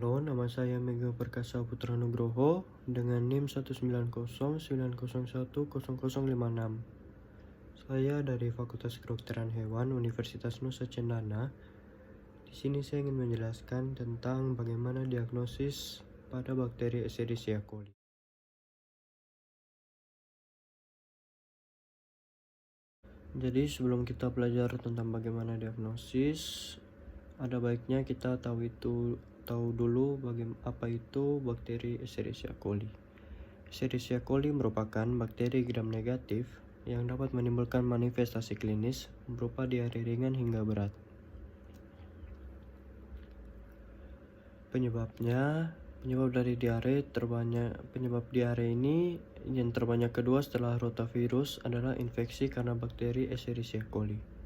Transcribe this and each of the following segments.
Halo, nama saya Mega Perkasa Putra Nugroho dengan NIM 19090010056. Saya dari Fakultas Kedokteran Hewan Universitas Nusa Cendana. Di sini saya ingin menjelaskan tentang bagaimana diagnosis pada bakteri Escherichia coli. Jadi sebelum kita belajar tentang bagaimana diagnosis, ada baiknya kita tahu dulu apa itu bakteri Escherichia coli. Escherichia coli merupakan bakteri gram negatif yang dapat menimbulkan manifestasi klinis berupa diare ringan hingga berat. Penyebab dari penyebab diare ini yang terbanyak kedua setelah rotavirus adalah infeksi karena bakteri Escherichia coli.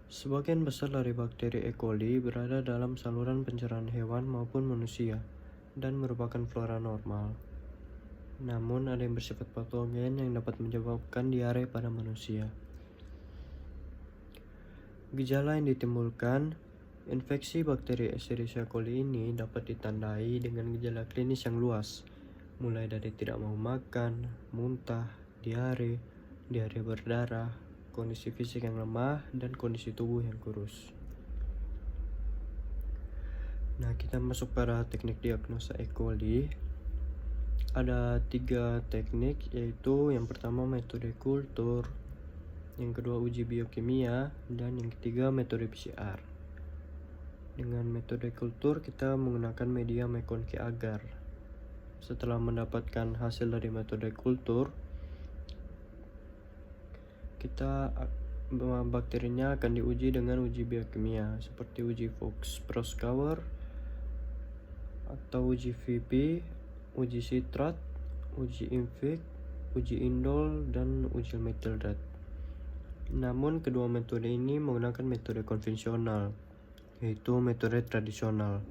Sebagian besar dari bakteri E. coli berada dalam saluran pencernaan hewan maupun manusia dan merupakan flora normal. Namun ada yang bersifat patogen yang dapat menyebabkan diare pada manusia. Gejala yang ditimbulkan infeksi bakteri Escherichia coli ini dapat ditandai dengan gejala klinis yang luas, mulai dari tidak mau makan, muntah, diare berdarah, kondisi fisik yang lemah, dan kondisi tubuh yang kurus. Nah, kita masuk pada teknik diagnosa E. coli. Ada 3 teknik, yaitu yang pertama metode kultur, yang kedua uji biokimia, dan yang ketiga metode PCR. Dengan metode kultur kita menggunakan media McConkey agar. Setelah mendapatkan hasil dari metode kultur, bakterinya akan diuji dengan uji biokimia seperti uji Fox-Proskauer atau uji VP, uji sitrat, uji Invik, uji indol, dan uji Methyldat. Namun kedua metode ini menggunakan metode konvensional, yaitu metode tradisional.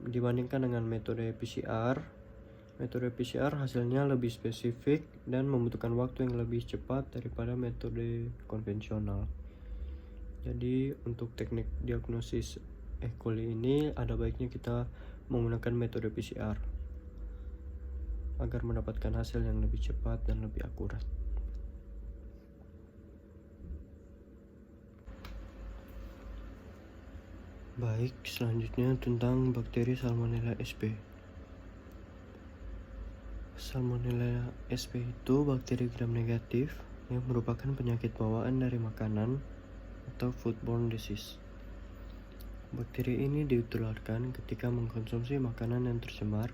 Dibandingkan dengan metode PCR hasilnya lebih spesifik dan membutuhkan waktu yang lebih cepat daripada metode konvensional. Jadi untuk teknik diagnosis E. coli ini ada baiknya kita menggunakan metode PCR agar mendapatkan hasil yang lebih cepat dan lebih akurat. Baik, selanjutnya tentang bakteri Salmonella sp. Salmonella sp itu bakteri gram negatif yang merupakan penyakit bawaan dari makanan atau foodborne disease. Bakteri ini ditularkan ketika mengkonsumsi makanan yang tercemar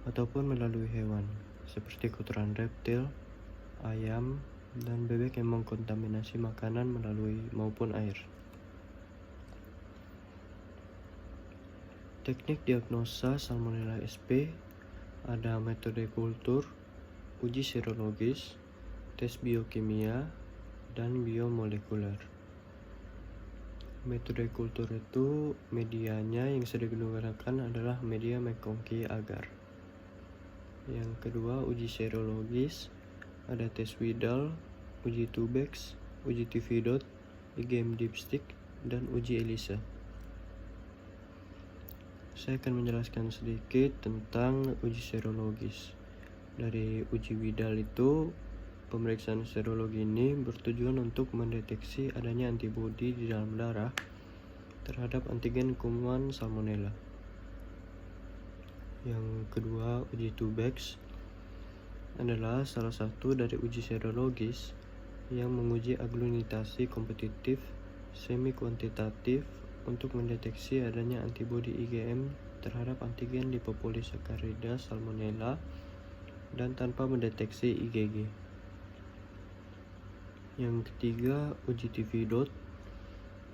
ataupun melalui hewan, seperti kotoran reptil, ayam, dan bebek yang mengkontaminasi makanan maupun air. Teknik diagnosa Salmonella sp ada metode kultur, uji serologis, tes biokimia, dan biomolekuler. Metode kultur itu medianya yang sering digunakan adalah media McConkey agar. Yang kedua uji serologis, ada tes Widal, uji Tubex, uji Tividot, IgM dipstick, dan uji ELISA. Saya akan menjelaskan sedikit tentang uji serologis. Dari uji Widal itu, pemeriksaan serologi ini bertujuan untuk mendeteksi adanya antibodi di dalam darah terhadap antigen kuman Salmonella. Yang kedua, uji Tubex adalah salah satu dari uji serologis yang menguji aglutinasi kompetitif semi kuantitatif untuk mendeteksi adanya antibodi IgM terhadap antigen lipopolisaccharides Salmonella dan tanpa mendeteksi IgG. Yang ketiga, uji Tividot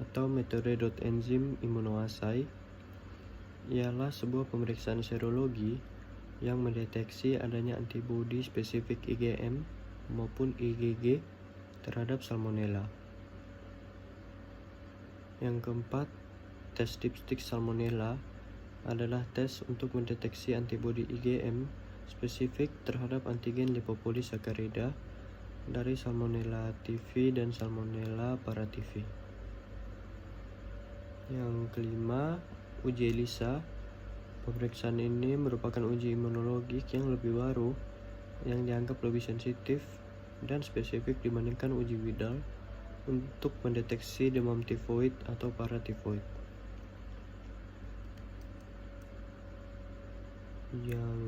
atau metode dot enzim immunoassay ialah sebuah pemeriksaan serologi yang mendeteksi adanya antibodi spesifik IgM maupun IgG terhadap Salmonella. Yang keempat, tes dipstick Salmonella adalah tes untuk mendeteksi antibodi IgM spesifik terhadap antigen lipopolisaccharides dari Salmonella typhi dan Salmonella paratyphi. Yang kelima, Uji ELISA. Pemeriksaan ini merupakan uji imunologik yang lebih baru, yang dianggap lebih sensitif dan spesifik dibandingkan uji Widal untuk mendeteksi demam tifoid atau paratifoid. Yang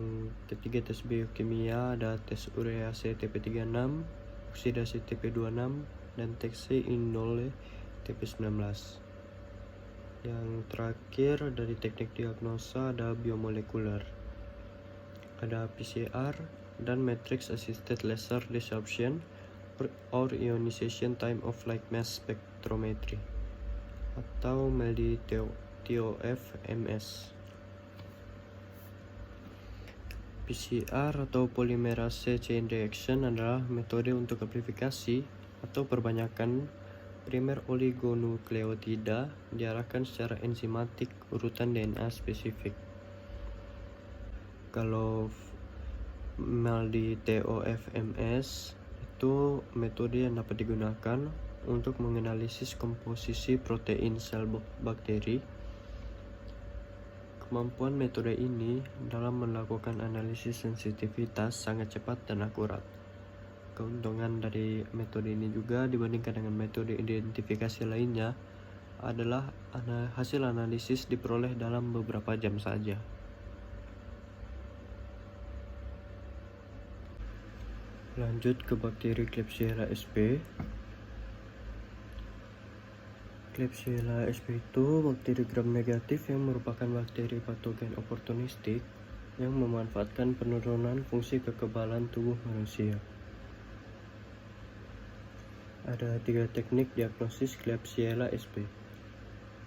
ketiga, tes biokimia, ada tes urease TP36, oksidasi TP26, dan tes indole TP19. Yang terakhir dari teknik diagnosa ada biomolekuler, ada PCR dan matrix assisted laser desorption or ionization time of light mass spectrometry atau MELDI TOF-MS. PCR atau polymerase chain reaction adalah metode untuk amplifikasi atau perbanyakan primer oligonukleotida diarahkan secara enzimatik urutan DNA spesifik. Kalau MELDI TOF-MS itu metode yang dapat digunakan untuk menganalisis komposisi protein sel bakteri. Kemampuan metode ini dalam melakukan analisis sensitivitas sangat cepat dan akurat. Keuntungan dari metode ini juga dibandingkan dengan metode identifikasi lainnya adalah hasil analisis diperoleh dalam beberapa jam saja. Lanjut ke bakteri Klebsiella sp. Klebsiella sp itu bakteri gram negatif yang merupakan bakteri patogen oportunistik yang memanfaatkan penurunan fungsi kekebalan tubuh manusia. Ada 3 teknik diagnosis Klebsiella sp.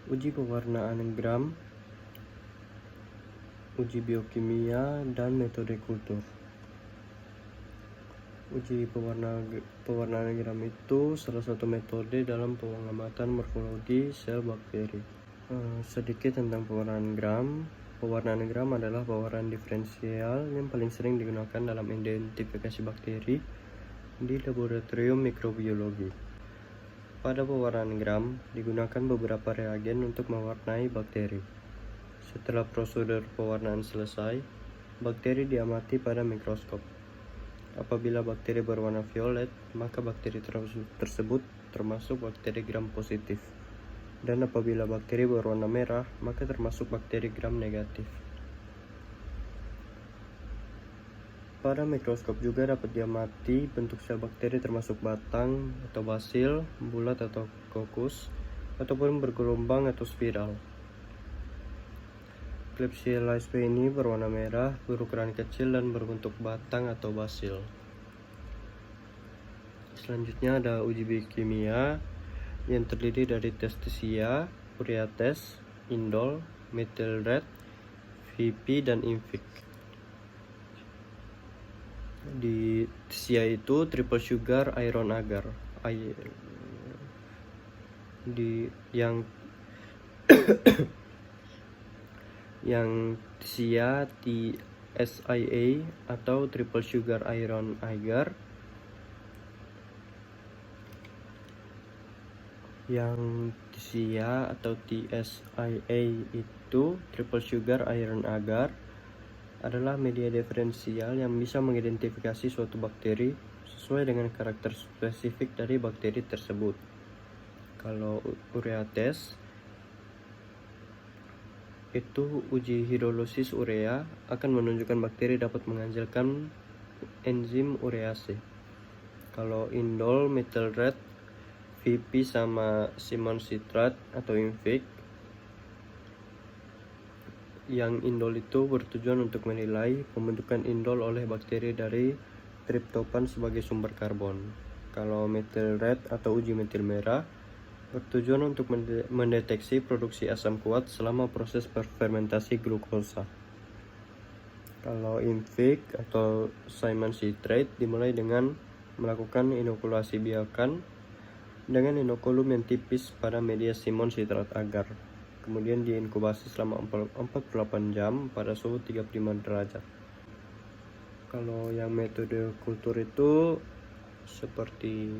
Uji pewarnaan gram, uji biokimia, dan metode kultur. Uji pewarnaan gram itu salah satu metode dalam pengamatan morfologi sel bakteri. Sedikit tentang pewarnaan gram. Pewarnaan gram adalah pewarnaan diferensial yang paling sering digunakan dalam identifikasi bakteri di laboratorium mikrobiologi. Pada pewarnaan gram digunakan beberapa reagen untuk mewarnai bakteri. Setelah prosedur pewarnaan selesai, bakteri diamati pada mikroskop. Apabila bakteri berwarna violet, maka bakteri tersebut termasuk bakteri gram positif. Dan apabila bakteri berwarna merah, maka termasuk bakteri gram negatif. Pada mikroskop juga dapat diamati bentuk sel bakteri termasuk batang atau basil, bulat atau kokus, ataupun bergelombang atau spiral. Klebsiella sp ini berwarna merah, berukuran kecil, dan berbentuk batang atau basil. Selanjutnya ada uji biokimia yang terdiri dari tes TSIA, urea test, indol, methyl red, VP, dan INVIC. Di TSIA itu triple sugar iron agar. Yang TSIA TSIA atau triple sugar iron agar. Yang TSIA atau TSIA itu triple sugar iron agar adalah media diferensial yang bisa mengidentifikasi suatu bakteri sesuai dengan karakter spesifik dari bakteri tersebut. Kalau urea test itu uji hidrolisis urea akan menunjukkan bakteri dapat menghasilkan enzim urease. Kalau indol, methyl red, VP, sama Simon citrat atau INVIC. Yang indol itu bertujuan untuk menilai pembentukan indol oleh bakteri dari triptofan sebagai sumber karbon. Kalau methyl red atau uji metil merah bertujuan untuk mendeteksi produksi asam kuat selama proses fermentasi glukosa. Kalau INVIC atau Simon citrate dimulai dengan melakukan inokulasi biakan dengan inokulum yang tipis pada media Simon citrat agar, kemudian diinkubasi selama 48 jam pada suhu 35 derajat. Kalau yang metode kultur itu seperti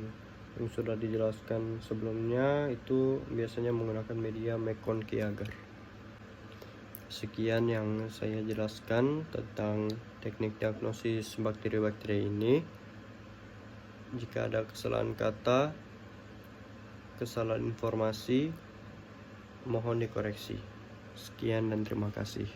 yang sudah dijelaskan sebelumnya, itu biasanya menggunakan media McConkey agar. Sekian yang saya jelaskan tentang teknik diagnosis bakteri-bakteri ini. Jika ada kesalahan kata, kesalahan informasi, mohon dikoreksi. Sekian dan terima kasih.